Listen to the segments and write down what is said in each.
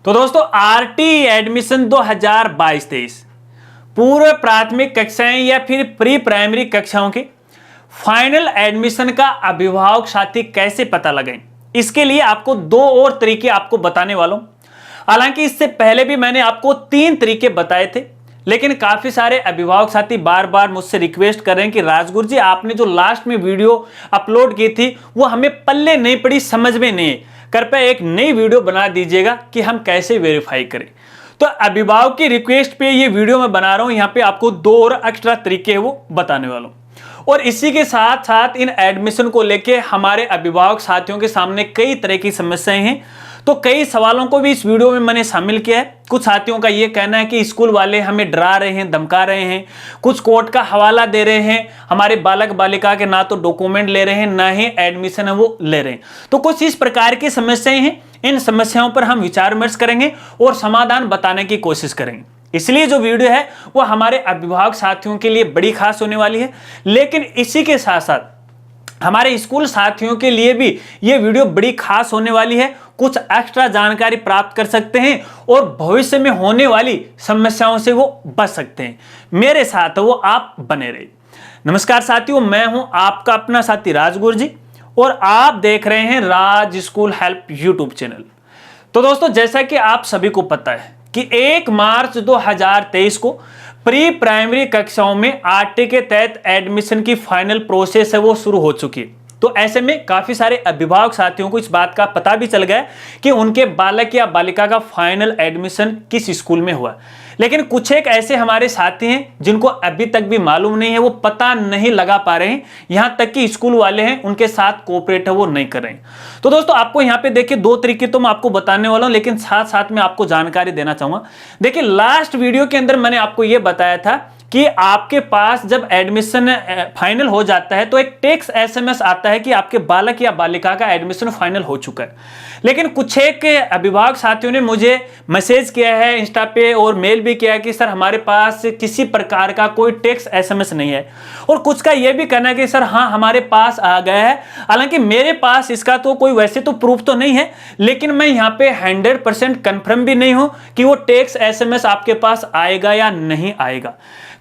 तो दोस्तों RT admission 2022-23 पूर्व प्राथमिक कक्षाएं या फिर प्री प्राइमरी कक्षाओं के फाइनल एडमिशन का अभिभावक साथी कैसे पता लगाएं, इसके लिए आपको दो और तरीके आपको बताने वाला हूं। हालांकि इससे पहले भी मैंने आपको 3 तरीके बताए थे, लेकिन काफी सारे अभिभावक साथी बार बार मुझसे रिक्वेस्ट कर रहे हैं कि राजगुरु जी आपने जो लास्ट में वीडियो अपलोड की थी वो हमें पल्ले नहीं पड़ी, समझ में नहीं है, कृपया एक नई वीडियो बना दीजिएगा कि हम कैसे वेरीफाई करें। तो अभिभावक की रिक्वेस्ट पे ये वीडियो मैं बना रहा हूं। यहां पे आपको 2 और एक्स्ट्रा तरीके वो बताने वाला हूं। और इसी के साथ साथ इन एडमिशन को लेके हमारे अभिभावक साथियों के सामने कई तरह की समस्याएं हैं, तो कई सवालों को भी इस वीडियो में मैंने शामिल किया है। कुछ साथियों का ये कहना है कि स्कूल वाले हमें डरा रहे हैं, धमका रहे हैं, कुछ कोर्ट का हवाला दे रहे हैं, हमारे बालक बालिका के ना तो डॉक्यूमेंट ले रहे हैं ना ही एडमिशन है वो ले रहे हैं। तो कुछ इस प्रकार की समस्याएं हैं। इन समस्याओं पर हम विचार विमर्श करेंगे और समाधान बताने की कोशिश करेंगे। इसलिए जो वीडियो है वो हमारे अभिभावक साथियों के लिए बड़ी खास होने वाली है, लेकिन इसी के साथ साथ हमारे स्कूल साथियों के लिए भी ये वीडियो बड़ी खास होने वाली है। कुछ एक्स्ट्रा जानकारी प्राप्त कर सकते हैं और भविष्य में होने वाली समस्याओं से वो बच सकते हैं। मेरे साथ वो आप बने रहिए। नमस्कार साथियों, मैं हूं आपका अपना साथी राजगुरु जी और आप देख रहे हैं राज स्कूल हेल्प यूट्यूब चैनल। तो दोस्तों, जैसा कि आप सभी को पता है कि 1 मार्च 2023 को प्री प्राइमरी कक्षाओं में आरटी के तहत एडमिशन की फाइनल प्रोसेस है वो शुरू हो चुकी है। तो ऐसे में काफी सारे अभिभावक साथियों को इस बात का पता भी चल गया कि उनके बालक या बालिका का फाइनल एडमिशन किस स्कूल में हुआ। लेकिन कुछ एक ऐसे हमारे साथी हैं जिनको अभी तक भी मालूम नहीं है, वो पता नहीं लगा पा रहे हैं, यहां तक कि स्कूल वाले हैं उनके साथ कोऑपरेट है वो नहीं कर रहे हैं। तो दोस्तों आपको यहां पे देखिए 2 तरीके तो मैं आपको बताने वाला हूं, लेकिन साथ साथ में आपको जानकारी देना चाहूंगा। देखिए लास्ट वीडियो के अंदर मैंने आपको यह बताया था कि आपके पास जब एडमिशन फाइनल हो जाता है तो एक टेक्स्ट एसएमएस आता है कि आपके बालक या बालिका का एडमिशन फाइनल हो चुका है। लेकिन कुछ एक अभिभावक साथियों ने मुझे मैसेज किया है इंस्टा पे और मेल भी किया है कि सर हमारे पास किसी प्रकार का कोई टेक्स्ट एसएमएस नहीं है, और कुछ का यह भी कहना है कि सर हाँ हमारे पास आ गया है। हालांकि मेरे पास इसका तो कोई वैसे तो प्रूफ तो नहीं है, लेकिन मैं यहाँ पे 100% कंफर्म भी नहीं हूं कि वो टेक्स्ट एसएमएस आपके पास आएगा या नहीं आएगा।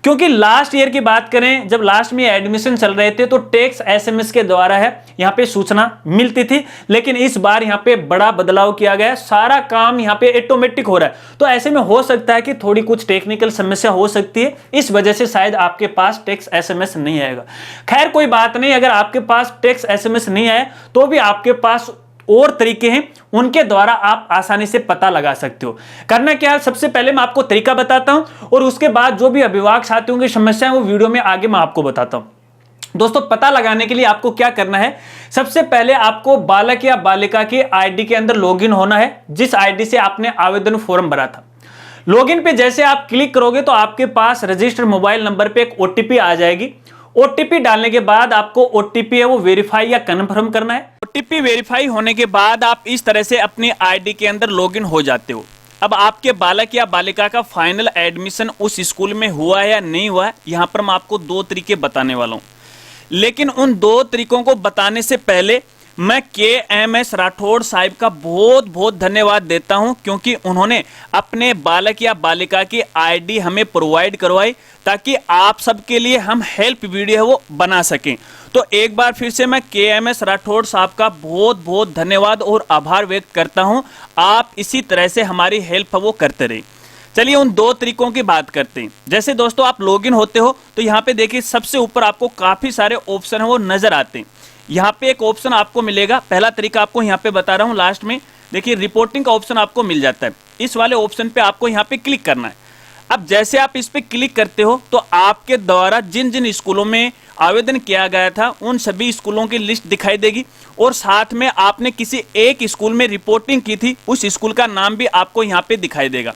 क्योंकि लास्ट ईयर की बात करें, जब लास्ट में एडमिशन चल रहे थे तो टेक्स्ट एसएमएस के द्वारा है यहां पे सूचना मिलती थी, लेकिन इस बार यहां पे बड़ा बदलाव किया गया है। सारा काम यहां पे ऑटोमेटिक हो रहा है। तो ऐसे में हो सकता है कि थोड़ी कुछ टेक्निकल समस्या हो सकती है, इस वजह से शायद आपके पास टेक्स्ट एसएमएस नहीं आएगा। खैर कोई बात नहीं, अगर आपके पास टेक्स्ट एसएमएस नहीं आए तो भी आपके पास और तरीके हैं, उनके द्वारा आप आसानी से पता लगा सकते हो। करना क्या है, सबसे पहले मैं आपको तरीका बताता हूं और उसके बाद जो भी अभिभावक साथियों की समस्या है वो वीडियो में आगे मैं आपको बताता हूं। दोस्तों पता लगाने के लिए आपको क्या करना है, सबसे पहले आपको बालक या बालिका की आईडी के अंदर लॉगिन होना है, जिस आईडी से आपने आवेदन फॉर्म भरा था। लॉगिन पे जैसे आप क्लिक करोगे तो आपके पास रजिस्टर्ड मोबाइल नंबर पे एक ओटीपी आ जाएगी। ओटीपी डालने के बाद आपको ओटीपी है वो वेरीफाई या कन्फर्म करना है। ओटीपी वेरीफाई होने के बाद आप इस तरह से अपनी आईडी के अंदर लॉगिन हो जाते हो। अब आपके बालक या बालिका का फाइनल एडमिशन उस स्कूल में हुआ है या नहीं हुआ है, यहां पर मैं आपको 2 तरीके बताने वाला हूं। लेकिन उन 2 तरीकों को बताने से पहले मैं KMS राठौड़ साहिब का बहुत बहुत धन्यवाद देता हूं, क्योंकि उन्होंने अपने बालक या बालिका की आईडी हमें प्रोवाइड करवाई ताकि आप सबके लिए हम हेल्प वीडियो है वो बना सकें। तो एक बार फिर से मैं KMS राठौड़ साहब का बहुत बहुत धन्यवाद और आभार व्यक्त करता हूं। आप इसी तरह से हमारी हेल्प है वो करते रहिए। चलिए उन 2 तरीकों की बात करते हैं। जैसे दोस्तों आप लॉगिन होते हो तो यहाँ पे देखिए सबसे ऊपर आपको काफी सारे ऑप्शन है वो नजर आते हैं। यहाँ पे एक ऑप्शन आपको मिलेगा, पहला तरीका आपको यहाँ पे बता रहा हूँ, लास्ट में देखिए रिपोर्टिंग का ऑप्शन आपको मिल जाता है। इस वाले ऑप्शन पे आपको यहाँ पे क्लिक करना है। अब जैसे आप इस पे क्लिक करते हो तो आपके द्वारा जिन जिन स्कूलों में आवेदन किया गया था उन सभी स्कूलों की लिस्ट दिखाई देगी, और साथ में आपने किसी एक स्कूल में रिपोर्टिंग की थी उस स्कूल का नाम भी आपको यहाँ पे दिखाई देगा।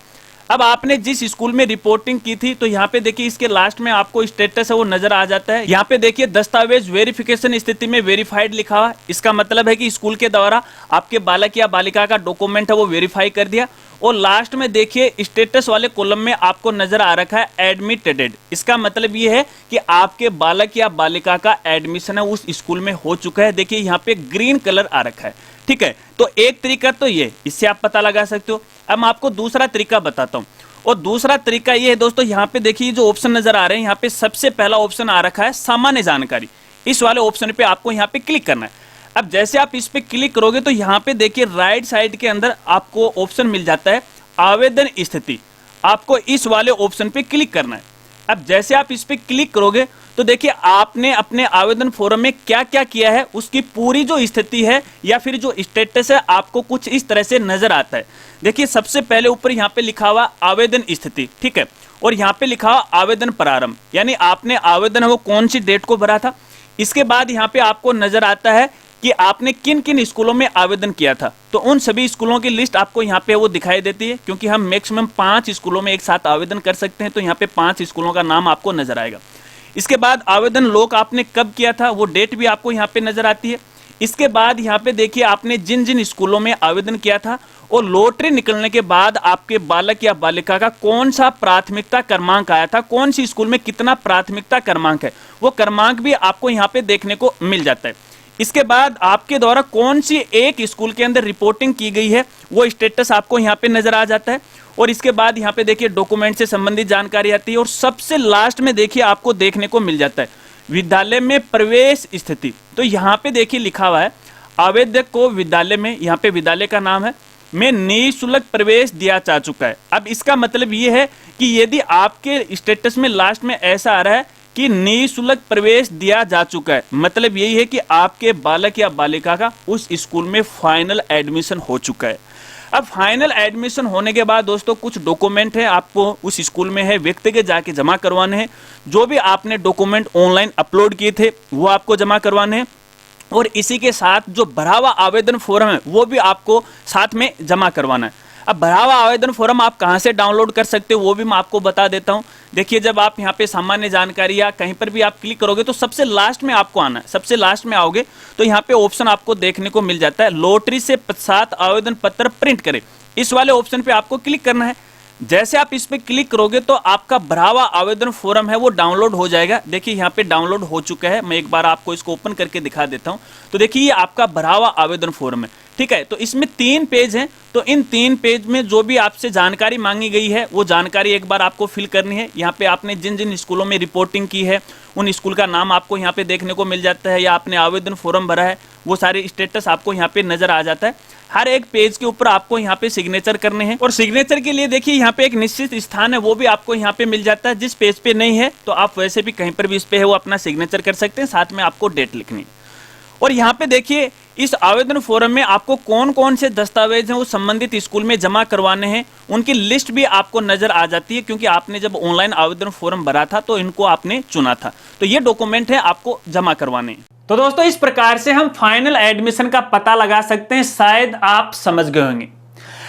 अब आपने जिस स्कूल में रिपोर्टिंग की थी तो यहाँ पे देखिए इसके लास्ट में आपको स्टेटस है वो नजर आ जाता है। यहाँ पे देखिए दस्तावेज वेरिफिकेशन स्थिति में वेरीफाइड लिखा हुआ है। इसका मतलब है कि स्कूल के द्वारा आपके बालक या बालिका का डॉक्यूमेंट है वो वेरीफाई कर दिया। और लास्ट में देखिए स्टेटस वाले कॉलम में आपको नजर आ रखा है एडमिटेड। इसका मतलब ये है कि आपके बालक या बालिका का एडमिशन है उस स्कूल में हो चुका है। देखिए यहाँ पे ग्रीन कलर आ रखा है। ठीक है, तो एक तरीका तो ये, इससे आप पता लगा सकते हो। अब मैं आपको दूसरा तरीका बताता हूँ, और दूसरा तरीका ये है दोस्तों, यहाँ पे देखिए जो ऑप्शन नजर आ रहे हैं, यहाँ पे सबसे पहला ऑप्शन आ रखा है सामान्य जानकारी। इस वाले ऑप्शन पे आपको यहाँ पे क्लिक करना है। अब जैसे आप इस पे क्लिक करोगे तो यहाँ पे देखिए राइट साइड के अंदर आपको ऑप्शन मिल जाता है आवेदन स्थिति। आपको इस वाले ऑप्शन पे क्लिक करना है। अब जैसे आप इस पे क्लिक करोगे तो देखिए आपने अपने आवेदन फॉर्म में क्या क्या किया है उसकी पूरी जो स्थिति है या फिर जो स्टेटस है आपको कुछ इस तरह से नजर आता है। देखिए सबसे पहले ऊपर यहाँ पे लिखा हुआ आवेदन स्थिति, ठीक है, और यहाँ पे लिखा हुआ आवेदन प्रारंभ, यानी आपने आवेदन है वो कौन सी डेट को भरा था। इसके बाद यहाँ पे आपको नजर आता है कि आपने किन किन स्कूलों में आवेदन किया था, तो उन सभी स्कूलों की लिस्ट आपको यहाँ पे वो दिखाई देती है, क्योंकि हम मैक्सिमम 5 स्कूलों में एक साथ आवेदन कर सकते हैं, तो यहाँ पे 5 स्कूलों का नाम आपको नजर आएगा। इसके बाद आवेदन लोक आपने कब किया था वो डेट भी आपको यहाँ पे नजर आती है। इसके बाद यहाँ पे देखिए आपने जिन जिन स्कूलों में आवेदन किया था और लॉटरी निकलने के बाद आपके बालक या बालिका का कौन सा प्राथमिकता क्रमांक आया था, कौन सी स्कूल में कितना प्राथमिकता क्रमांक है, वो क्रमांक भी आपको यहाँ पे देखने को मिल जाता है। इसके बाद आपके द्वारा कौन सी एक स्कूल के अंदर रिपोर्टिंग की गई है वो स्टेटस आपको यहाँ पे नजर आ जाता है। और इसके बाद यहाँ पे देखिए डॉक्यूमेंट से संबंधित जानकारी आती है, और सबसे लास्ट में देखिए आपको देखने को मिल जाता है विद्यालय में प्रवेश स्थिति। तो यहाँ पे देखिए लिखा हुआ है आवेदक को विद्यालय में, यहाँ पे विद्यालय का नाम है, में निःशुल्क प्रवेश दिया जा चुका है। अब इसका मतलब ये है कि यदि आपके स्टेटस में लास्ट में ऐसा आ रहा है कि निःशुल्क प्रवेश दिया जा चुका है, मतलब यही है कि आपके बालक या बालिका का उस स्कूल में फाइनल एडमिशन हो चुका है। अब फाइनल एडमिशन होने के बाद दोस्तों कुछ डॉक्यूमेंट है आपको उस स्कूल में है व्यक्तिगत जाके जमा करवाने हैं। जो भी आपने डॉक्यूमेंट ऑनलाइन अपलोड किए थे वो आपको जमा करवाने हैं, और इसी के साथ जो भरा हुआ आवेदन फॉर्म है वो भी आपको साथ में जमा करवाना है। अब भरा हुआ आवेदन फॉर्म आप कहां से डाउनलोड कर सकते हो वो भी मैं आपको बता देता हूं। देखिए जब आप यहां पे सामान्य जानकारी या कहीं पर भी आप क्लिक करोगे तो सबसे लास्ट में आपको आना है। सबसे लास्ट में आओगे तो यहां पे ऑप्शन आपको देखने को मिल जाता है लॉटरी से 7 आवेदन पत्र प्रिंट करें। इस वाले ऑप्शन पे आपको क्लिक करना है। जैसे आप इस पे क्लिक करोगे तो आपका भरा हुआ आवेदन फॉर्म है वो डाउनलोड हो जाएगा। देखिए यहाँ पे डाउनलोड हो चुका है। मैं एक बार आपको इसको ओपन करके दिखा देता हूँ। तो देखिए ये आपका भरा हुआ आवेदन फॉर्म है, ठीक है। तो इसमें 3 पेज हैं, तो इन 3 पेज में जो भी आपसे जानकारी मांगी गई है वो जानकारी एक बार आपको फिल करनी है। यहाँ पे आपने जिन जिन स्कूलों में रिपोर्टिंग की है उन स्कूल का नाम आपको यहाँ पे देखने को मिल जाता है, या आपने आवेदन फॉर्म भरा है वो सारे स्टेटस आपको यहाँ पे नजर आ जाता है। हर एक पेज के ऊपर आपको यहाँ पे सिग्नेचर करने हैं, और सिग्नेचर के लिए देखिए यहाँ पे एक निश्चित स्थान है वो भी आपको यहाँ पे मिल जाता है। जिस पेज पे नहीं है तो आप वैसे भी कहीं पर भी इस पे है वो अपना सिग्नेचर कर सकते हैं, साथ में आपको डेट लिखनी है। और यहाँ पे देखिए इस आवेदन फॉर्म में आपको कौन कौन से दस्तावेज हैं वो संबंधित स्कूल में जमा करवाने हैं उनकी लिस्ट भी आपको नजर आ जाती है, क्योंकि आपने जब ऑनलाइन आवेदन फॉर्म भरा था तो इनको आपने चुना था। तो ये डॉक्यूमेंट है आपको जमा करवाने। तो दोस्तों इस प्रकार से हम फाइनल एडमिशन का पता लगा सकते हैं। शायद आप समझ गए होंगे।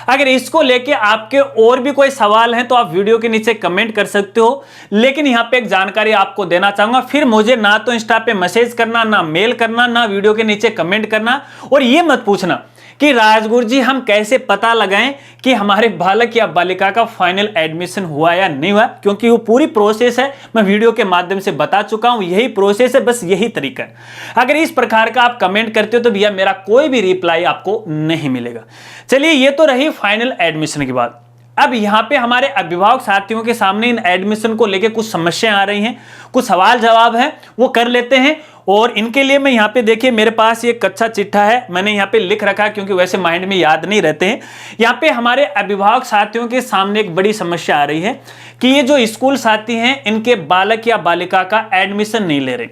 अगर इसको लेके आपके और भी कोई सवाल हैं तो आप वीडियो के नीचे कमेंट कर सकते हो, लेकिन यहाँ पे एक जानकारी आपको देना चाहूंगा, फिर मुझे ना तो इंस्टा पे मैसेज करना, ना मेल करना, ना वीडियो के नीचे कमेंट करना, और ये मत पूछना कि राजगुरु जी हम कैसे पता लगाएं कि हमारे बालक या बालिका का फाइनल एडमिशन हुआ या नहीं हुआ, क्योंकि वो पूरी प्रोसेस है मैं वीडियो के माध्यम से बता चुका हूं। यही प्रोसेस है, बस यही तरीका है। अगर इस प्रकार का आप कमेंट करते हो तो भैया मेरा कोई भी रिप्लाई आपको नहीं मिलेगा। चलिए ये तो रही फाइनल एडमिशन की बात। अब यहाँ पे हमारे अभिभावक साथियों के सामने इन एडमिशन को लेके कुछ समस्याएं आ रही हैं, कुछ सवाल जवाब हैं, वो कर लेते हैं। और इनके लिए मैं यहाँ पे देखिए मेरे पास ये कच्चा चिट्ठा है, मैंने यहाँ पे लिख रखा है क्योंकि वैसे माइंड में याद नहीं रहते हैं। यहाँ पे हमारे अभिभावक साथियों के सामने एक बड़ी समस्या आ रही है कि ये जो स्कूल साथी हैं इनके बालक या बालिका का एडमिशन नहीं ले रहे।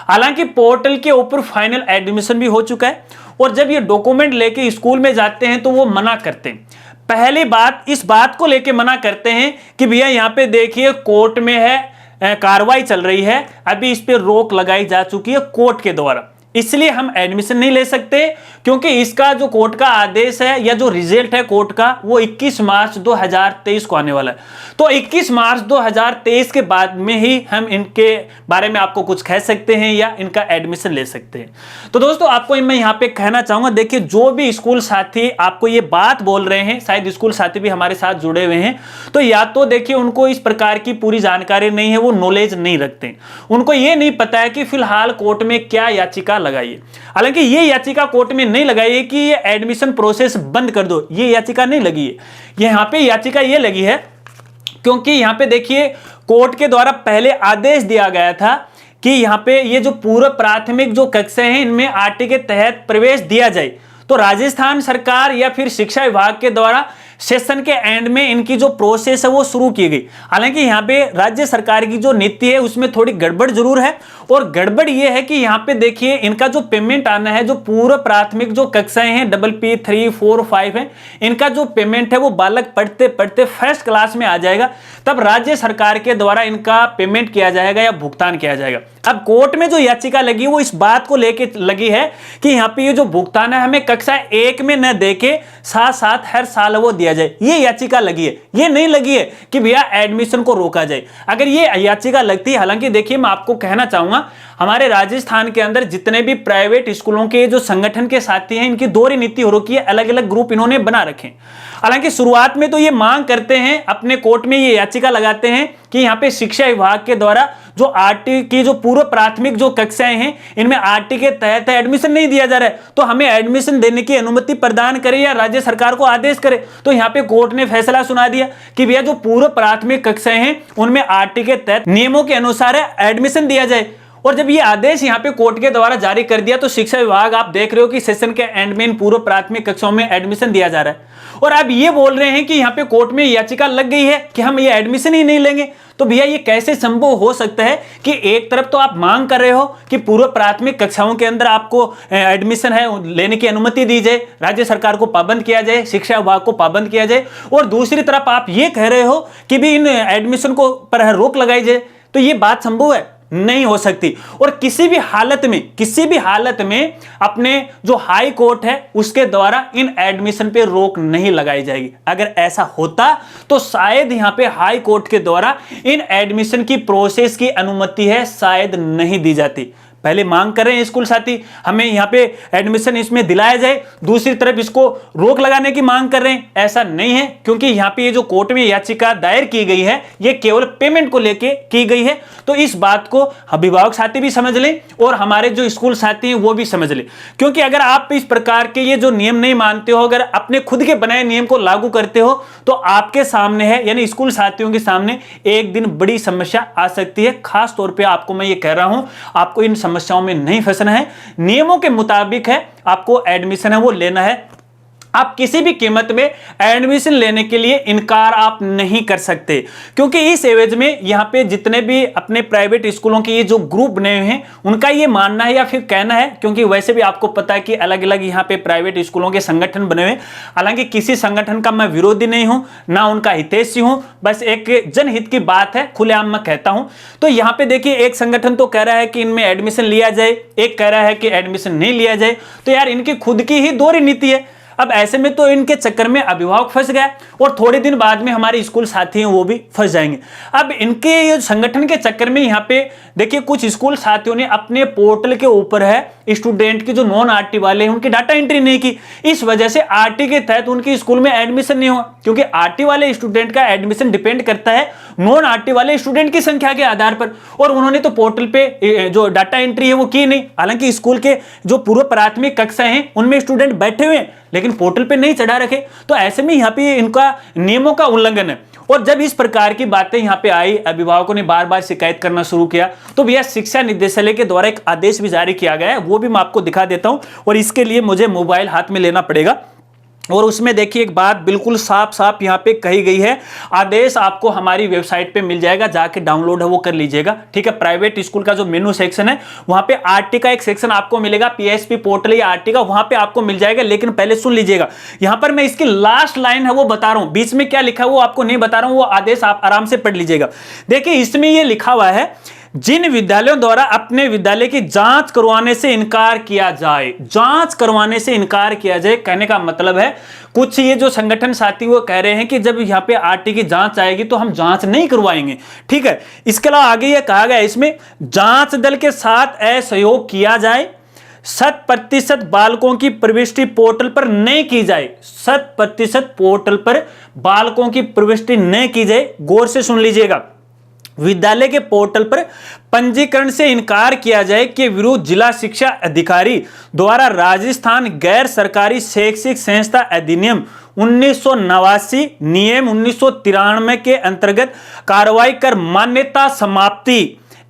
हालांकि पोर्टल के ऊपर फाइनल एडमिशन भी हो चुका है, और जब ये डॉक्यूमेंट लेके स्कूल में जाते हैं तो वो मना करते हैं। पहली बात इस बात को लेके मना करते हैं कि भैया यहाँ पे देखिए कोर्ट में है, कार्रवाई चल रही है, अभी इस पे रोक लगाई जा चुकी है कोर्ट के द्वारा, इसलिए हम एडमिशन नहीं ले सकते, क्योंकि इसका जो कोर्ट का आदेश है या जो रिजल्ट है कोर्ट का वो 21 मार्च 2023 को आने वाला है। तो 21 मार्च 2023 के बाद में ही हम इनके बारे में आपको कुछ कह सकते हैं या इनका एडमिशन ले सकते हैं। तो दोस्तों आपको मैं यहाँ पे कहना चाहूंगा, देखिए जो भी स्कूल साथी आपको ये बात बोल रहे हैं, शायद स्कूल साथी भी हमारे साथ जुड़े हुए हैं, तो या तो देखिए उनको इस प्रकार की पूरी जानकारी नहीं है, वो नॉलेज नहीं रखते, उनको ये नहीं पता है कि फिलहाल कोर्ट में क्या याचिका याचिका लगाई है। हालांकि ये याचिका कोर्ट में नहीं लगाई है कि ये एडमिशन प्रोसेस बंद कर दो, ये याचिका नहीं लगी है। यहाँ पे याचिका ये लगी है क्योंकि यहाँ पे देखिए कोर्ट के द्वारा पहले आदेश दिया गया था कि यहाँ पे ये जो पूर्व प्राथमिक जो कक्षाएं हैं इनमें आरटी के तहत प्रवेश दिया जाए। तो राजस्थान सरकार या फिर शिक्षा विभाग के द्वारा सेशन के एंड में इनकी जो प्रोसेस है वो शुरू की गई। हालांकि यहाँ पे राज्य सरकार की जो नीति है उसमें थोड़ी गड़बड़ जरूर है, और गड़बड़ ये है कि यहाँ पे देखिए इनका जो पेमेंट आना है, जो पूर्व प्राथमिक जो कक्षाएं हैं PP 3, 4, 5 है, इनका जो पेमेंट है वो बालक पढ़ते पढ़ते फर्स्ट क्लास में आ जाएगा, तब राज्य सरकार के द्वारा इनका पेमेंट किया जाएगा या भुगतान किया जाएगा। अब कोर्ट में जो याचिका लगी वो इस बात को लेके लगी है कि यहाँ पे ये जो भुगतान है हमें कक्षा 1 में न देके साथ साथ हर साल वो दिया जाए, ये याचिका लगी है। ये नहीं लगी है कि भैया एडमिशन को रोका जाए। अगर ये याचिका लगती है, हालांकि देखिए मैं आपको कहना चाहूंगा हमारे राजस्थान के अंदर जितने भी प्राइवेट स्कूलों के जो संगठन के साथी हैं इनकी दोहरी नीति हो रखी है, अलग अलग ग्रुप इन्होंने बना रखे। हालांकि शुरुआत में तो ये मांग करते हैं, अपने कोर्ट में ये याचिका लगाते हैं कि यहाँ पे शिक्षा विभाग के द्वारा जो आरटी की जो पूर्व प्राथमिक जो कक्षाएं हैं इनमें आरटी के तहत एडमिशन नहीं दिया जा रहा है, तो हमें एडमिशन देने की अनुमति प्रदान करे या राज्य सरकार को आदेश करे। तो यहाँ पे कोर्ट ने फैसला सुना दिया कि भैया जो पूर्व प्राथमिक कक्षाएं हैं उनमें आरटी के तहत नियमों के अनुसार एडमिशन दिया जाए। और जब ये आदेश यहाँ पे कोर्ट के द्वारा जारी कर दिया तो शिक्षा विभाग आप देख रहे हो कि सेशन के एंड में इन पूर्व प्राथमिक कक्षाओं में एडमिशन दिया जा रहा है, और अब ये बोल रहे हैं कि यहाँ पे कोर्ट में याचिका लग गई है कि हम ये एडमिशन ही नहीं लेंगे। तो भैया ये कैसे संभव हो सकता है कि एक तरफ तो आप मांग कर रहे हो कि पूर्व प्राथमिक कक्षाओं के अंदर आपको एडमिशन है लेने की अनुमति दी जाए, राज्य सरकार को पाबंद किया जाए, शिक्षा विभाग को पाबंद किया जाए, और दूसरी तरफ आप ये कह रहे हो कि भी इन एडमिशन को पर रोक लगाई जाए। तो ये बात संभव है? नहीं हो सकती। और किसी भी हालत में अपने जो हाई कोर्ट है उसके द्वारा इन एडमिशन पे रोक नहीं लगाई जाएगी। अगर ऐसा होता तो शायद यहां पे हाई कोर्ट के द्वारा इन एडमिशन की प्रोसेस की अनुमति है शायद नहीं दी जाती। पहले मांग कर रहे हैं स्कूल साथी हमें यहाँ पे एडमिशन इसमें दिलाया जाए, दूसरी तरफ इसको रोक लगाने की मांग कर रहे हैं। ऐसा नहीं है, क्योंकि यहाँ पे ये जो कोर्ट में याचिका दायर की गई है ये केवल पेमेंट को लेके की गई है। तो इस बात को अभिभावक साथी भी समझ लें और हमारे जो स्कूल साथी हैं वो भी समझ लें, क्योंकि अगर आप इस प्रकार के ये जो नियम नहीं मानते हो, अगर अपने खुद के बनाए नियम को लागू करते हो तो आपके सामने है यानी स्कूल साथियों के सामने एक दिन बड़ी समस्या आ सकती है। खास तौर पे आपको मैं ये कह रहा हूं, आपको इन समस्याओं में नहीं फंसना है, नियमों के मुताबिक है आपको एडमिशन है वो लेना है। आप किसी भी कीमत में एडमिशन लेने के लिए इनकार आप नहीं कर सकते, क्योंकि इस एवज में यहाँ पे जितने भी अपने प्राइवेट स्कूलों के ये जो ग्रुप बने हुए हैं उनका ये मानना है या फिर कहना है, क्योंकि वैसे भी आपको पता है कि अलग अलग यहाँ पे प्राइवेट स्कूलों के संगठन बने हुए। हालांकि किसी संगठन का मैं विरोधी नहीं हूं ना उनका हितैषी हूं, बस एक जनहित की बात है, खुलेआम मैं कहता हूं। तो यहाँ पे देखिए एक संगठन तो कह रहा है कि इनमें एडमिशन लिया जाए, एक कह रहा है कि एडमिशन नहीं लिया जाए। तो यार इनकी खुद की ही दोहरी नीति है। अब ऐसे में तो इनके चक्कर में अभिभावक फंस गया और थोड़े दिन बाद में हमारे स्कूल साथी हैं वो भी फंस जाएंगे। अब इनके संगठन के चक्कर में यहाँ पे देखिए कुछ स्कूल साथियों ने अपने पोर्टल के ऊपर है स्टूडेंट के जो नॉन आरटी वाले हैं उनकी डाटा एंट्री नहीं की, इस वजह से आरटी के तहत उनके स्कूल में एडमिशन नहीं हुआ, क्योंकि आरटी वाले स्टूडेंट का एडमिशन डिपेंड करता है नॉन आरटी वाले स्टूडेंट की संख्या के आधार पर, और उन्होंने तो पोर्टल पे जो डाटा एंट्री है वो की नहीं। हालांकि स्कूल के जो पूर्व प्राथमिक कक्षाएं हैं उनमें स्टूडेंट बैठे हुए हैं लेकिन पोर्टल पे नहीं चढ़ा रखे। तो ऐसे में यहाँ पे इनका नियमों का उल्लंघन है। और जब इस प्रकार की बातें यहाँ पे आई, अभिभावकों ने बार बार शिकायत करना शुरू किया, तो भैया शिक्षा निदेशालय के द्वारा एक आदेश भी जारी किया गया है, वो भी मैं आपको दिखा देता हूं। और इसके लिए मुझे मोबाइल हाथ में लेना पड़ेगा, और उसमें देखिए एक बात बिल्कुल साफ साफ यहाँ पे कही गई है। आदेश आपको हमारी वेबसाइट पे मिल जाएगा, जाके डाउनलोड है वो कर लीजिएगा, ठीक है। प्राइवेट स्कूल का जो मेनू सेक्शन है वहां पे आरटी का एक सेक्शन आपको मिलेगा, पीएसपी पोर्टल या आरटी का, वहां पे आपको मिल जाएगा। लेकिन पहले सुन लीजिएगा, यहां पर मैं इसकी लास्ट लाइन है वो बता रहा हूं, बीच में क्या लिखा है वो आपको नहीं बता रहा हूं, वो आदेश आप आराम से पढ़ लीजिएगा। देखिए इसमें ये लिखा हुआ है, जिन विद्यालयों द्वारा अपने विद्यालय की जांच करवाने से इनकार किया जाए, जांच करवाने से इनकार किया जाए, कहने का मतलब है कुछ ये जो संगठन साथी वो कह रहे हैं कि जब यहाँ पे आरटी की जांच आएगी तो हम जांच नहीं करवाएंगे, ठीक है। इसके अलावा आगे ये कहा गया इसमें, जांच दल के साथ असहयोग किया जाए, 100% बालकों की प्रविष्टि पोर्टल पर नहीं की जाए, 100% पोर्टल पर बालकों की प्रविष्टि नहीं की जाए। गौर से सुन लीजिएगा, विद्यालय के पोर्टल पर पंजीकरण से इनकार किया जाए के विरुद्ध जिला शिक्षा अधिकारी द्वारा राजस्थान गैर सरकारी शैक्षिक संस्था अधिनियम 1989 नियम 1993 के अंतर्गत कार्रवाई कर मान्यता समाप्ति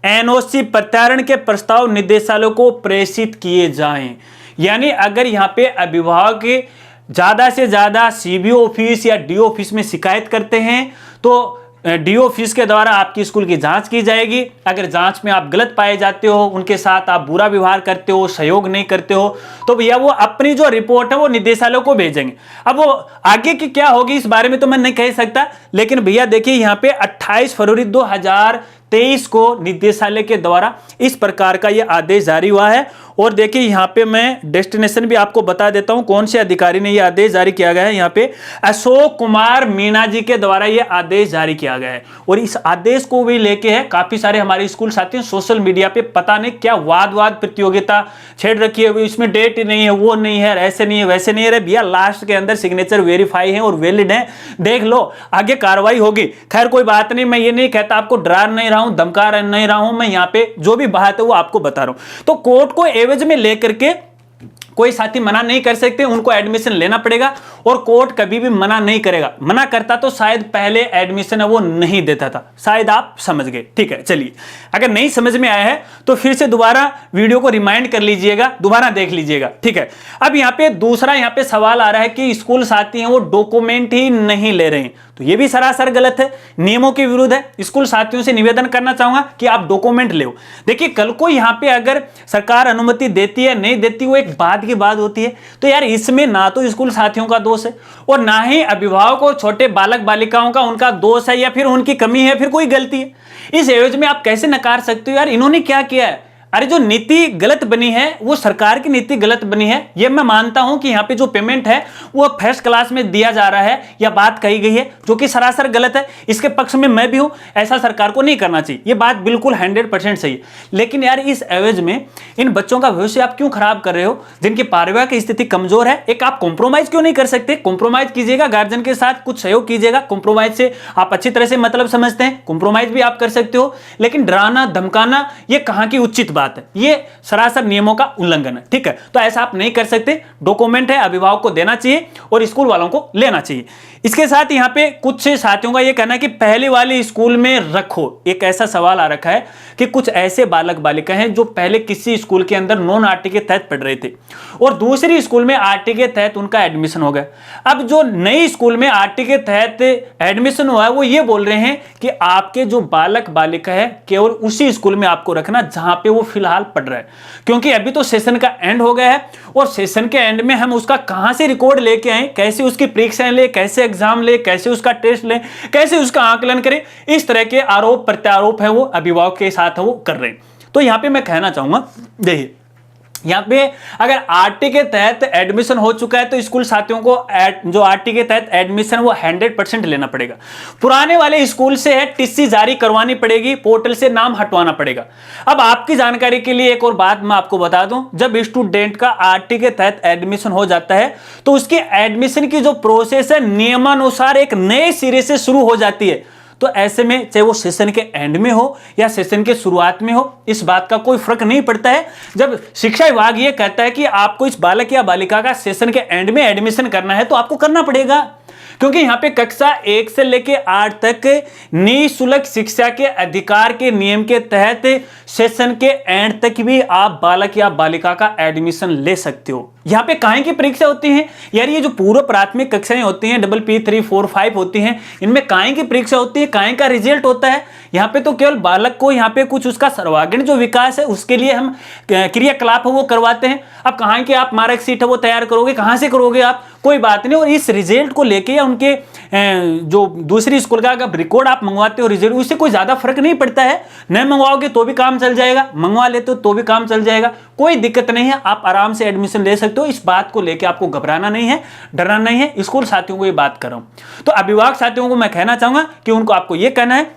एनओसी प्रत्यारण के प्रस्ताव निदेशालय को प्रेषित किए जाएं। यानी अगर यहाँ पे अभिभावक ज्यादा से ज्यादा सीबीओ ऑफिस या डीओ ऑफिस में शिकायत करते हैं तो डीओ ऑफिस के द्वारा आपकी स्कूल की जांच की जाएगी। अगर जांच में आप गलत पाए जाते हो, उनके साथ आप बुरा व्यवहार करते हो, सहयोग नहीं करते हो, तो भैया वो अपनी जो रिपोर्ट है वो निदेशालय को भेजेंगे। अब वो आगे की क्या होगी इस बारे में तो मैं नहीं कह सकता, लेकिन भैया देखिए यहाँ पे 28 फरवरी 2023 को निदेशालय के द्वारा इस प्रकार का ये आदेश जारी हुआ है। और देखिए यहाँ पे मैं डेस्टिनेशन भी आपको बता देता हूँ कौन से अधिकारी ने ये आदेश जारी किया गया है। यहाँ पे अशोक कुमार मीणा जी के द्वारा ये आदेश जारी किया गया है। और इस आदेश को भी लेके है काफी सारे हमारे स्कूल साथी सोशल मीडिया पे पता नहीं क्या वाद प्रतियोगिता छेड़ रखी है, इसमें डेट नहीं है, वो नहीं है, ऐसे नहीं है, वैसे नहीं है। भैया लास्ट के अंदर सिग्नेचर वेरीफाई है और वैलिड है, देख लो आगे कार्रवाई होगी। खैर कोई बात नहीं, मैं ये नहीं कहता, आपको डरा नहीं रहा हूं, धमका नहीं रहा हूं, मैं यहाँ पे जो भी बात है वो आपको बता रहा हूं। तो कोर्ट को एवज में लेकर के कोई साथी मना नहीं कर सकते, उनको एडमिशन लेना पड़ेगा और कोर्ट कभी भी मना नहीं करेगा। मना करता तो शायद पहले एडमिशन है वो नहीं देता था, शायद आप समझ गए। ठीक है, चलिए अगर नहीं समझ में आया है तो फिर से दोबारा वीडियो को रिमाइंड कर लीजिएगा, दोबारा देख लीजिएगा। ठीक है, अब यहाँ पे दूसरा यहाँ पे सवाल आ रहा है कि स्कूल साथी हैं वो डॉक्यूमेंट ही नहीं ले रहे हैं, तो ये भी सरासर गलत है, नियमों के विरुद्ध है। स्कूल साथियों से निवेदन करना चाहूंगा कि आप डॉक्यूमेंट ले। देखिए कल को यहाँ पे अगर सरकार अनुमति देती है नहीं देती वो एक बाद की बात होती है, तो यार इसमें ना तो स्कूल साथियों का दोष है और ना ही अभिभावकों छोटे बालक बालिकाओं का उनका दोष है या फिर उनकी कमी है, फिर कोई गलती है। इस एवज में आप कैसे नकार सकते हो यार इन्होंने क्या किया है। अरे जो नीति गलत बनी है वो सरकार की नीति गलत बनी है, ये मैं मानता हूं कि यहाँ पे जो पेमेंट है वो फर्स्ट क्लास में दिया जा रहा है या बात कही गई है जो कि सरासर गलत है, इसके पक्ष में मैं भी हूं। ऐसा सरकार को नहीं करना चाहिए, ये बात बिल्कुल 100% सही है। लेकिन यार इस एवज में इन बच्चों का भविष्य आप क्यों खराब कर रहे हो जिनकी पारिवारिक की स्थिति कमजोर है। एक आप कॉम्प्रोमाइज क्यों नहीं कर सकते, कॉम्प्रोमाइज कीजिएगा, गार्जियन के साथ कुछ सहयोग कीजिएगा। कॉम्प्रोमाइज से आप अच्छी तरह से मतलब समझते हैं, कॉम्प्रोमाइज भी आप कर सकते हो, लेकिन डराना धमकाना ये कहां की उचित बात है, ये सरासर नियमों का उल्लंघन है। ठीक है, तो ऐसा आप नहीं कर सकते। डॉक्यूमेंट है अभिभावक को देना चाहिए और स्कूल वालों को लेना चाहिए। इसके साथ यहाँ पे कुछ साथियों का ये कहना है कि पहले वाले स्कूल में रखो। एक ऐसा सवाल आ रखा है कि कुछ ऐसे बालक बालिका हैं जो पहले किसी स्कूल के अंदर नॉन आरटी के तहत पढ़ रहे थे और दूसरी स्कूल में आरटी के तहत उनका एडमिशन हो गया। अब जो नई स्कूल में आरटी के तहत एडमिशन हुआ है वो ये बोल रहे हैं कि आपके जो बालक बालिका है केवल उसी स्कूल में आपको रखना जहां पे वो फिलहाल पढ़ रहा है, क्योंकि अभी तो सेशन का एंड हो गया है और सेशन के एंड में हम उसका कहां से रिकॉर्ड लेके आए, कैसे उसकी परीक्षाएं ले, कैसे एग्जाम ले, कैसे उसका टेस्ट ले, कैसे उसका आकलन करें, इस तरह के आरोप प्रत्यारोप है वो अभिभावक के साथ वो कर रहे हैं। तो यहां पे मैं कहना चाहूंगा, देखिए यहाँ पे अगर आरटी के तहत एडमिशन हो चुका है तो स्कूल साथियों को जो आरटी के तहत एडमिशन वो 100% लेना पड़ेगा। पुराने वाले स्कूल से है टीसी जारी करवानी पड़ेगी, पोर्टल से नाम हटवाना पड़ेगा। अब आपकी जानकारी के लिए एक और बात मैं आपको बता दूं, जब स्टूडेंट का आरटी के तहत एडमिशन हो जाता है तो उसकी एडमिशन की जो प्रोसेस है नियमानुसार एक नए सिरे से शुरू हो जाती है। तो ऐसे में चाहे वो सेशन के एंड में हो या सेशन के शुरुआत में हो, इस बात का कोई फर्क नहीं पड़ता है। जब शिक्षा विभाग ये कहता है कि आपको इस बालक या बालिका का सेशन के एंड में एडमिशन करना है तो आपको करना पड़ेगा, क्योंकि यहाँ पे कक्षा 1 से लेके 8 तक निःशुल्क शिक्षा के अधिकार के नियम के तहत सेशन के एंड तक भी आप बालक या बालिका का एडमिशन ले सकते हो। यहाँ पे काहे की परीक्षा होती है यार, ये जो पूर्व प्राथमिक कक्षाएं होती हैं DPP 3, 4, 5 होती हैं, इनमें काहे की परीक्षा होती है, काहे का रिजल्ट होता है। यहाँ पे तो केवल बालक को यहाँ पे कुछ उसका सर्वांगीण जो विकास है उसके लिए हम क्रियाकलाप है वो करवाते हैं। अब कहाँ की आप मार्कशीट है वो तैयार करोगे, कहाँ से करोगे आप, कोई बात नहीं। और इस रिजल्ट को लेके या उनके जो दूसरी स्कूल का अगर रिकॉर्ड आप मंगवाते हो रिजल्ट, उससे कोई ज्यादा फर्क नहीं पड़ता है। नहीं मंगवाओगे तो भी काम चल जाएगा, मंगवा लेते हो तो भी काम चल जाएगा, कोई दिक्कत नहीं है, आप आराम से एडमिशन ले सकते हो। इस बात को लेके आपको घबराना नहीं है, डरना नहीं है। स्कूल साथियों को ये बात कर रहा हूं। तो अभिभावक साथियों को मैं कहना चाहूंगा कि उनको आपको ये कहना है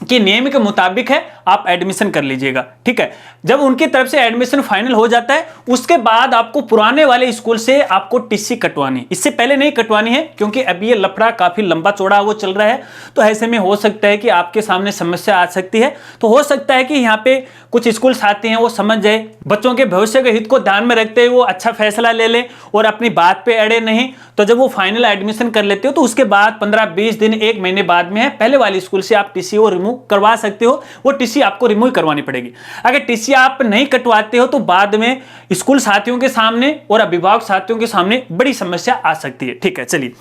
कि नियम के मुताबिक है आप एडमिशन कर लीजिएगा, ठीक है। जब उनकी तरफ से एडमिशन फाइनल हो जाता है उसके बाद आपको पुराने वाले स्कूल से आपको टीसी कटवानी, इससे पहले नहीं कटवानी है, क्योंकि अभी ये लफड़ा काफी लंबा चौड़ा वो चल रहा है। तो ऐसे में हो सकता है कि आपके सामने समस्या आ सकती है। तो हो सकता है कि यहाँ पे कुछ स्कूल साथी हैं वो समझ जाए, बच्चों के भविष्य के हित को ध्यान में रखते हुए वो अच्छा फैसला ले ले और अपनी बात पे अड़े नहीं। तो जब वो फाइनल एडमिशन कर लेते हो तो उसके बाद 15-20 दिन 1 महीने बाद में है पहले वाले स्कूल से आप टीसी वो रिमूव करवा सकते हो। वो टीसी आपको रिमूव करवानी पड़ेगी। अगर टीसी आप नहीं कटवाते हो तो बाद में स्कूल साथियों के सामने और अभिभावक साथियों के सामने बड़ी समस्या आ सकती है, ठीक है। चलिए,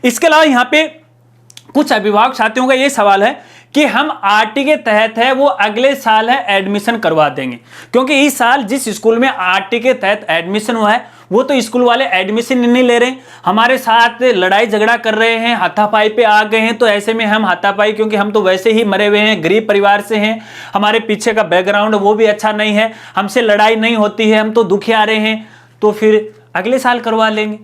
इसके अलावा यहाँ पे कुछ अभिभावक साथियों का ये सवाल है कि हम आरटी के तहत है वो अगले साल है एडमिशन करवा देंगे, क्योंकि इस साल जिस स्कूल में आरटी के तहत एडमिशन हुआ है वो तो स्कूल वाले एडमिशन नहीं ले रहे, हमारे साथ लड़ाई झगड़ा कर रहे हैं, हाथापाई पे आ गए हैं। तो ऐसे में हम हाथापाई, क्योंकि हम तो वैसे ही मरे हुए हैं, गरीब परिवार से हैं, हमारे पीछे का बैकग्राउंड वो भी अच्छा नहीं है, हमसे लड़ाई नहीं होती है, हम तो दुखियारे हैं, तो फिर अगले साल करवा लेंगे।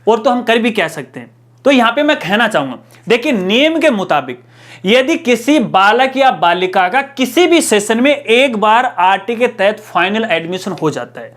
और तो हम कर भी क्या सकते हैं। तो यहां पे मैं कहना चाहूंगा, देखिए नियम के मुताबिक यदि किसी बालक या बालिका का किसी भी सेशन में एक बार आरटी के तहत फाइनल एडमिशन हो जाता है,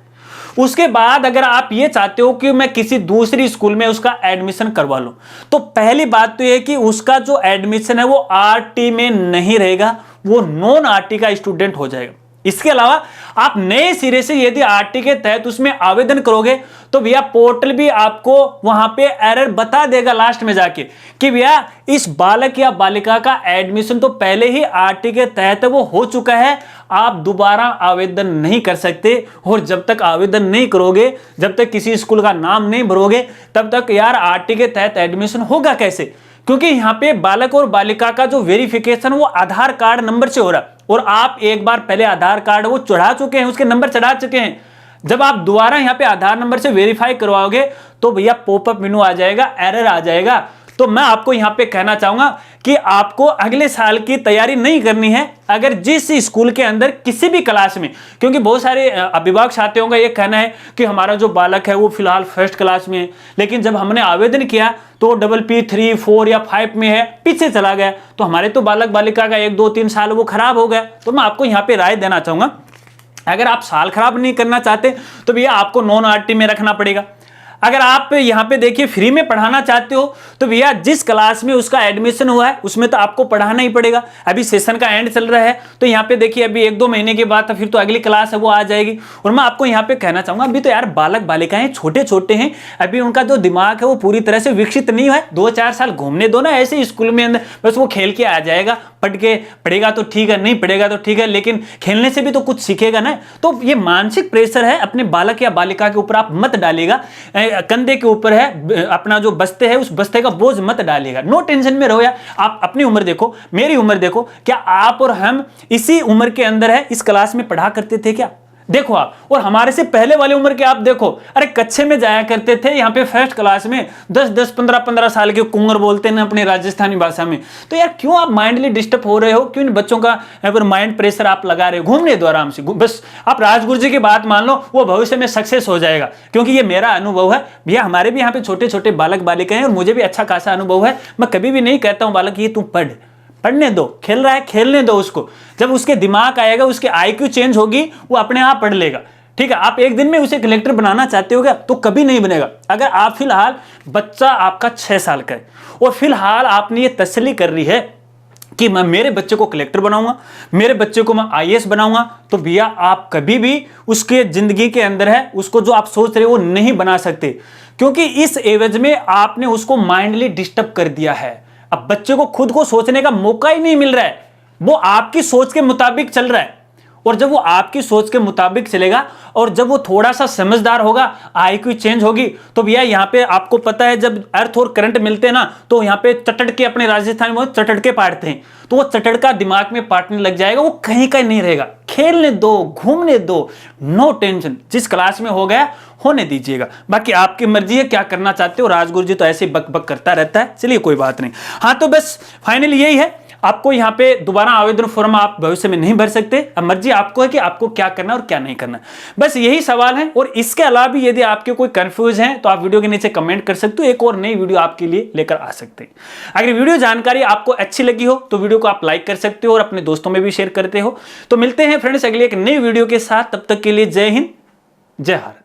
उसके बाद अगर आप ये चाहते हो कि मैं किसी दूसरी स्कूल में उसका एडमिशन करवा लूं, तो पहली बात तो यह कि उसका जो एडमिशन है वो आरटी में नहीं रहेगा, वो नॉन आरटी का स्टूडेंट हो जाएगा। इसके अलावा आप नए सिरे से यदि आरटी के तहत उसमें आवेदन करोगे तो भैया पोर्टल भी आपको वहां पे एरर बता देगा लास्ट में जाके कि भैया इस बालक या बालिका का एडमिशन तो पहले ही आरटी के तहत वो हो चुका है, आप दोबारा आवेदन नहीं कर सकते। और जब तक आवेदन नहीं करोगे, जब तक किसी स्कूल का नाम नहीं भरोगे, तब तक यार आरटी के तहत एडमिशन होगा कैसे? क्योंकि यहाँ पे बालक और बालिका का जो वेरिफिकेशन वो आधार कार्ड नंबर से हो रहा है, और आप एक बार पहले आधार कार्ड वो चढ़ा चुके हैं, उसके नंबर चढ़ा चुके हैं। जब आप दोबारा यहाँ पे आधार नंबर से वेरीफाई करवाओगे तो भैया पॉपअप मेनू आ जाएगा, एरर आ जाएगा। तो मैं आपको यहाँ पे कहना चाहूंगा कि आपको अगले साल की तैयारी नहीं करनी है। अगर जिस स्कूल के अंदर किसी भी क्लास में, क्योंकि बहुत सारे अभिभावक साथियों का ये कहना है कि हमारा जो बालक है वो फिलहाल फर्स्ट क्लास में है, लेकिन जब हमने आवेदन किया तो PPP 3, 4 या 5 में है, पीछे चला गया, तो हमारे तो बालक बालिका का 1, 2, 3 साल वो खराब हो गया। तो मैं आपको यहाँ पे राय देना चाहूंगा, अगर आप साल खराब नहीं करना चाहते तो भैया आपको नॉन आरटी में रखना पड़ेगा। अगर आप यहाँ पे देखिए फ्री में पढ़ाना चाहते हो तो भैया जिस क्लास में उसका एडमिशन हुआ है उसमें तो आपको पढ़ाना ही पड़ेगा। अभी सेशन का एंड चल रहा है तो यहाँ पे देखिए अभी 1-2 महीने के बाद फिर तो अगली क्लास है वो आ जाएगी। और मैं आपको यहाँ पे कहना चाहूंगा, अभी तो यार बालक बालिकाएं छोटे छोटे हैं, अभी उनका जो दिमाग है वो पूरी तरह से विकसित नहीं हुआ है। 2-4 साल घूमने दो ना ऐसे स्कूल में अंदर, बस वो खेल के आ जाएगा, पढ़ेगा तो ठीक है, नहीं पढ़ेगा तो ठीक है, लेकिन खेलने से भी तो कुछ सीखेगा ना। तो ये मानसिक प्रेशर है अपने बालक या बालिका के ऊपर आप मत डालिएगा, कंधे के ऊपर है अपना जो बस्ते है उस बस्ते का बोझ मत डालिएगा। नो टेंशन में रहो यार। आप अपनी उम्र देखो, मेरी उम्र देखो, क्या आप और हम इसी उम्र के अंदर है इस क्लास में पढ़ा करते थे क्या? देखो आप, और हमारे से पहले वाली उम्र के आप देखो, अरे कच्चे में जाया करते थे यहाँ पे फर्स्ट क्लास में, 10-10, 15-15 साल के कुंगर बोलते हैं अपनी राजस्थानी भाषा में। तो यार क्यों आप माइंडली डिस्टर्ब हो रहे हो? क्यों इन बच्चों का यहाँ पर माइंड प्रेशर आप लगा रहे हो? घूमने दो आराम से, बस आप राजगुरु जी की बात मान लो, वो भविष्य में सक्सेस हो जाएगा। क्योंकि ये मेरा अनुभव है भैया, हमारे भी यहाँ पे छोटे छोटे बालक बालिकाएं हैं और मुझे भी अच्छा खासा अनुभव है। मैं कभी भी नहीं कहता हूँ बालक ये तू पढ़ने दो, खेल रहा है खेलने दो उसको, जब उसके दिमाग आएगा, उसके IQ चेंज होगी, वो अपने आप पढ़ लेगा। ठीक है, आप एक दिन में उसे कलेक्टर बनाना चाहते हो क्या? तो कभी नहीं बनेगा। अगर आप फिलहाल, बच्चा आपका 6 साल का है और फिलहाल आपने ये तसल्ली कर रही है कि मैं मेरे बच्चे को कलेक्टर बनाऊंगा, मेरे बच्चे को मैं IAS बनाऊंगा, तो भैया आप कभी भी उसके जिंदगी के अंदर है उसको जो आप सोच रहे हो वो नहीं बना सकते, क्योंकि इस एवज में आपने उसको माइंडली डिस्टर्ब कर दिया है। अब बच्चे को खुद को सोचने का मौका ही नहीं मिल रहा है, वो आपकी सोच के मुताबिक चल रहा है। और जब वो आपकी सोच के मुताबिक चलेगा और जब वो थोड़ा सा समझदार होगा, IQ चेंज होगी, तो भैया यहाँ पे आपको पता है जब अर्थ और करंट मिलते हैं ना, तो यहाँ पे चटड़के, अपने राजस्थान में चटड़के पाटते हैं, तो वो चटड़का दिमाग में पाटने लग जाएगा, वो कहीं कहीं नहीं रहेगा। खेलने दो, घूमने दो, नो टेंशन, जिस क्लास में हो गया होने दीजिएगा। बाकी आपकी मर्जी है क्या करना चाहते हो। राजगुरु जी तो ऐसे बक बक करता रहता है, चलिए कोई बात नहीं। हाँ, तो बस फाइनली यही है, आपको यहाँ पे दोबारा आवेदन फॉर्म आप भविष्य में नहीं भर सकते। अब मर्जी आपको है कि आपको क्या करना है और क्या नहीं करना। बस यही सवाल है, और इसके अलावा भी यदि आपके कोई कंफ्यूज हैं तो आप वीडियो के नीचे कमेंट कर सकते हो, एक और नई वीडियो आपके लिए लेकर आ सकते हैं। अगर वीडियो जानकारी आपको अच्छी लगी हो तो वीडियो को आप लाइक कर सकते हो और अपने दोस्तों में भी शेयर करते हो। तो मिलते हैं फ्रेंड्स अगली एक नई वीडियो के साथ, तब तक के लिए जय हिंद, जय भारत।